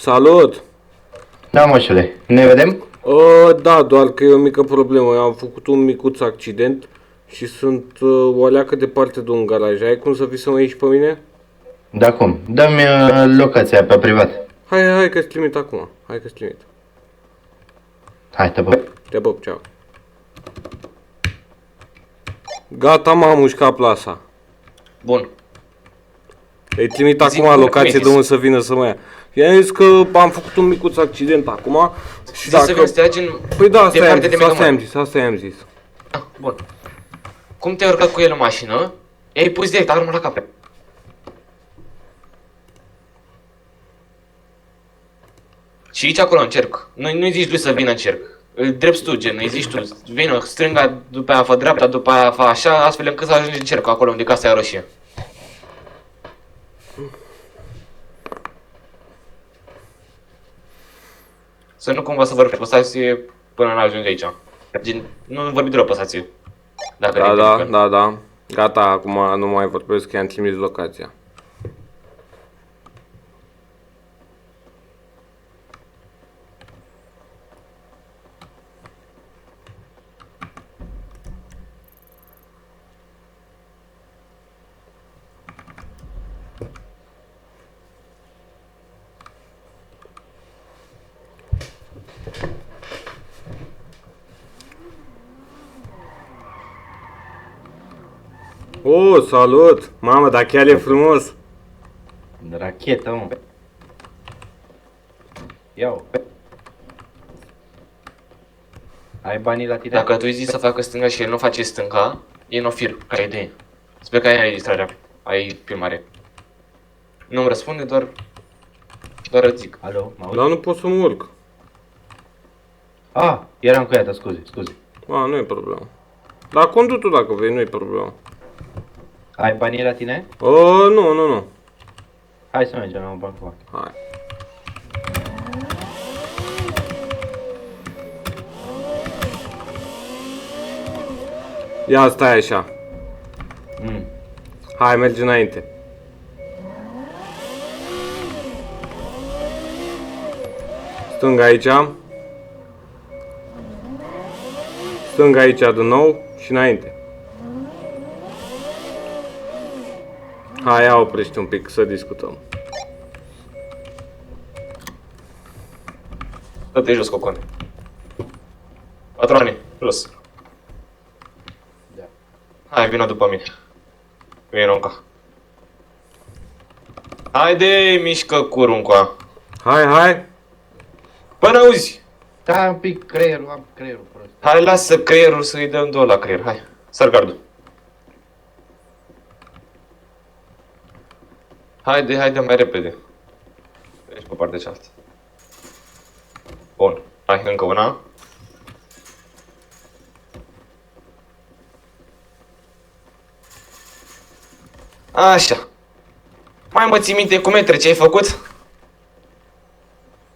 Salut! Da, moșule, ne vedem? Da, doar că e o mică problemă. Eu am făcut un micuț accident și sunt o leacă departe de un garaj. Ai cum să vii să mă ieși pe mine? Da, cum? Dă-mi locația pe privat. Hai că-ți trimit acum. Hai că-ți trimit. Hai, te bă. Te pup, ceau. Gata, m-am mușcat plasa. Bun. Îi trimit Zic acum cum locație de trimiți. unde să vină să mă ia. I-am zis că am făcut un micuț accident acum și Zici să dacă... vină să te ia gen Păi da, departe de Megaman. asta i-am zis. Ah, bun. Cum te-ai urcat cu el în mașină, i-ai pus direct armă la cap. Și aici acolo în cerc. Nu-i zici lui să vină în cerc. Îl drepți tu, gen, îi zici tu, vină stânga, după aia fă dreapta, după aia fă așa, astfel încât să ajungi în cerc, acolo unde casa e roșie. Să nu cumva să vorbi pe stație până nu ajungi aici. Gen, nu vorbi deloc pe stație. Dacă te identifică. Da. Gata, acum nu mai vorbesc, i-am trimis locația. Oh, salut! Mamă, dar chiar e frumos! Rachetă, mă. Iau. Ai banii la tine? Dacă tu îi zici să facă stânga și el nu face stânga, e nofir, ca idee. Sper că ai distrarea, ai filmare. Nu-mi răspunde, doar îți zic. Alo, mă auzi? Dar nu pot să mă urc. Eram cu ea, scuze. Nu e problemă. Dar condu tu dacă vrei, nu e problemă. Ai banii la tine? Nu. Hai să mergem la un bancomat. Hai. Ia stai așa. Hai, mergi înainte. Stânga aici. Stânga aici din nou și înainte. Hai, ia oprește un pic să discutăm. Dă-te jos, cocone. Patroane, jos. Da. Hai, vină după mine. Vine Ronca. Haide, mișcă curuncoa. Hai. Până auzi! Da, un pic creierul, am creierul prost. Hai, lasă creierul să-i dăm două la creier, hai. Sar gardul. Haide mai repede. Ești pe partea cealaltă. Bun, hai încă una. Așa. Mai mă ții minte cu metre ce ai făcut?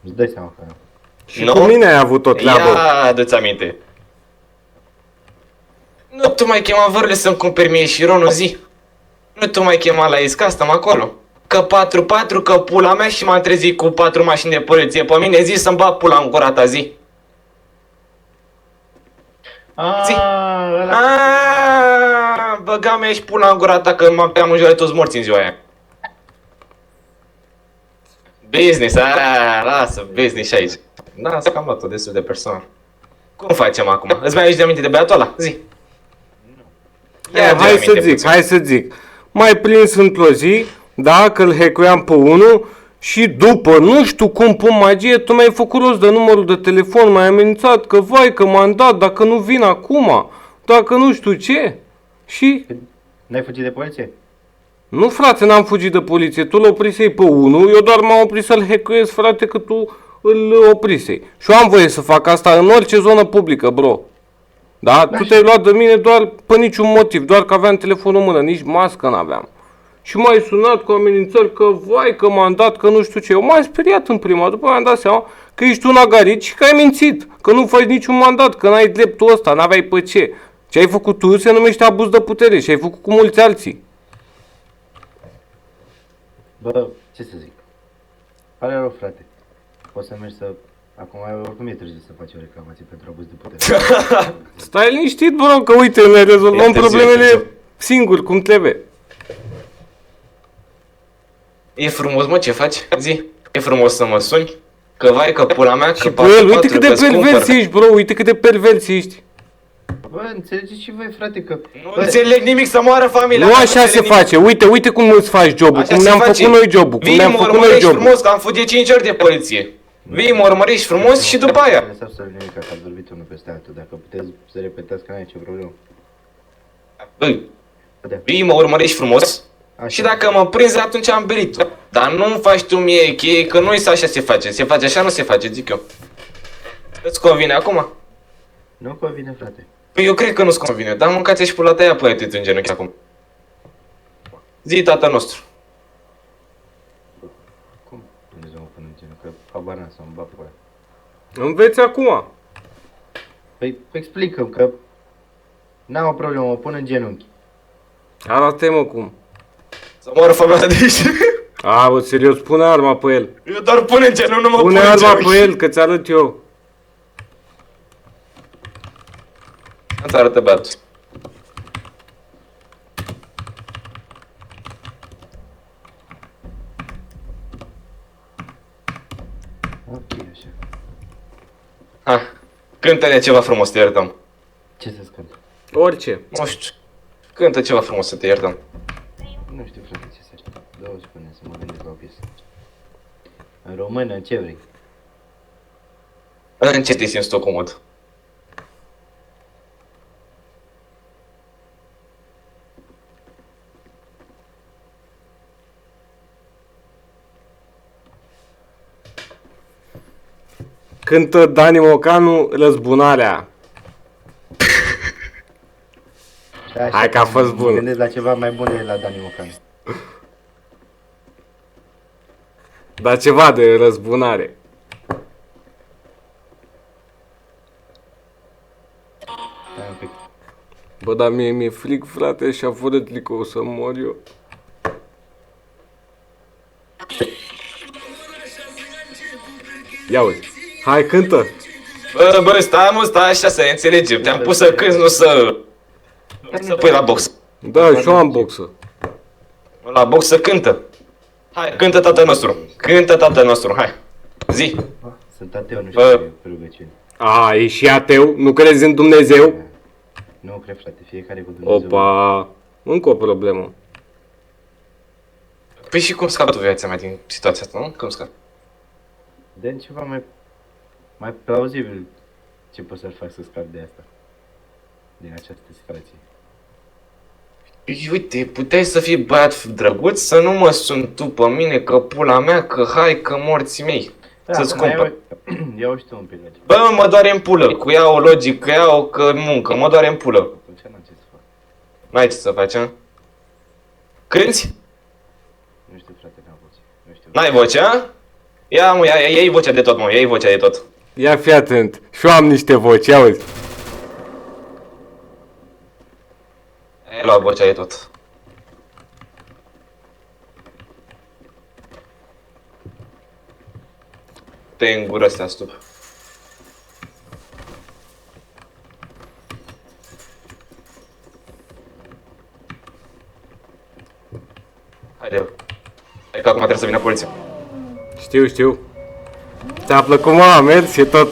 Îți dai seama că nu. Și cu mine ai avut o treabă. Ia, dă-ți aminte. Nu tu mai chema vârle să-mi cumperi mie și Ronul, zi. Nu tu mai chema la isca, stăm acolo. Că 4-4, că pula mea și m-am trezit cu 4 mașini de poliție pe mine, zi să-mi bat pula în gura ta, zi. Zi. Băga mea și pula în gura ta că am înjurat toți morți în ziua aia. Business, lasă, business și aici. Da, s-a cam luat-o destul de personal. Cum facem acum? Îți mai aduci de aminte de băiatul ăla? Zi. Hai să zic. Mai prins într-o zi, da, că îl hackuiam pe unul și după, nu știu cum pun magie, tu mi-ai făcut rost de numărul de telefon, m-ai amenințat că vai, că m-am dat, dacă nu vin acum, dacă nu știu ce. Și... N-ai fugit de poliție? Nu, frate, n-am fugit de poliție, tu l-oprisei pe unul, eu doar m-am oprit să-l hackuiesc, frate, că tu îl oprisei. Și eu am voie să fac asta în orice zonă publică, bro. Da? Tu te-ai luat de mine doar pe niciun motiv, doar că aveam telefonul în mână, nici mască n-aveam. Și m-ai sunat cu amenințări că vai, că m-am dat, că nu știu ce. Eu m-am speriat în prima, după mi-am dat seama că ești un agarit și că ai mințit, că nu faci niciun mandat, că n-ai dreptul ăsta, n-aveai pe ce. Ce ai făcut tu se numește abuz de putere și ai făcut cu mulți alții. Bă, ce să zic? Pare rău, frate. poți să mergi să... Acum oricum e târziu să faci o reclamație pentru abuz de putere. Stai liniștit, bro, că uite, ne rezolvăm E târziu, problemele e târziu. singuri, cum trebuie. E frumos, mă, ce faci? Zi. E frumos să mă suni? Că vai, că pula mea, că Și pe el, uite cât de pervers ești, bro, uite cât de pervers ești. Bă, înțelegeți și voi, frate, că... Nu înțeleg nimic, să moară familia. Nu mea, așa înțeleg se nimic. face, uite cum îți faci jobul, Așa cum se ne-am face. făcut noi jobul, cum Vii, ne-am mă făcut noi urmărești jobul. frumos, că am fugit 5 ori de poliție. Vii, mă urmărești frumos și după aia. Nu lăsați să nimic, că ați vorbit unul peste altul. Dacă puteți să repetați, că n-ai nicio problemă. Băi, Da. vii, mă urmărești frumos. Așa. Și dacă mă prinzi, atunci am berit. Dar nu-mi faci tu mie cheie, că nu așa se face. Se face așa, nu se face, zic eu. Îți convine acum? Nu convine, frate. Păi eu cred că nu-ți convine, dar mâncați și pula ta, ia păi în genunchi acum. Zi, tata nostru. Cum Dumnezeu mă pune în genul? Că habar n-am să-mi bag pe aia. Înveți acum. Păi explică-mi că... N-am o problemă, mă pun în genunchi. Arată-mă cum. Să moară familia de aici. A, bă, serios, pune arma pe el. Eu doar pun în genunchi, nu mă Pune pun în arma genunchi. pe el, că ți arăt eu. Îți arătă băiatul. Ok, așa. Ha, cântă-ne ceva frumos, te iertăm. Ce să scânt? Orice. Nu știu, cântă ceva frumos să te iertăm. Nu știu, frate, ce să aștept. 2 secunde să mă gândesc la o piesă. În română, ce vrei? În ce te simți tu comod? Cântă Dani Mocanu Răzbunarea. Da, așa, Hai că a fost mă bun. gândesc la ceva mai bun de la Dani Mocan. Dar ceva de răzbunare. Stai un pic. Bă, dar mi-e fric, frate, și-a fără că o să mor eu. Ia uite. Hai, cântă. Bă, stai mă, stai așa să ne înțelegem. Te-am pus să cânti, nu să... Să pui la box. Da, și eu am boxă. La box să cântă. Hai, cântă tatăl nostru. Cântă tatăl nostru, hai. Zi. Sunt ateu, nu știu Bă. ce e rugăciune. A, e și ateu? Nu crezi în Dumnezeu? Nu cred, frate, fiecare cu Dumnezeu. Opa, încă o problemă. Păi și cum scapi tu viața mea din situația asta, nu? Cum scapi? Dă ceva mai plauzibil ce pot să-l fac să scap de asta. Din această situație. Uite, puteai să fii băiat drăguț, să nu mă suni tu pe mine, că pula mea, că hai, că morții mei. Să-ți acum cumpăr. Iau și tu un pic la ce. Bă, mă doare în pulă. Cu ea o logică, ea o că muncă, mă doare în pulă. Ce n-am ce să fac. N-ai ce să faci, a? Cânti? Nu știu, frate, n-am voce. Nu știu. N-ai voce, a? Ia, mă, ia-i vocea de tot, mă, ia-i vocea de tot. Ia fi atent. Și eu am niște voci, ia uite. Ai luat vocea de tot. Te în gură astea, stup. Haide. Hai că acum trebuie să vină poliția. Știu. Ți-a plăcut, mă, mersi, e tot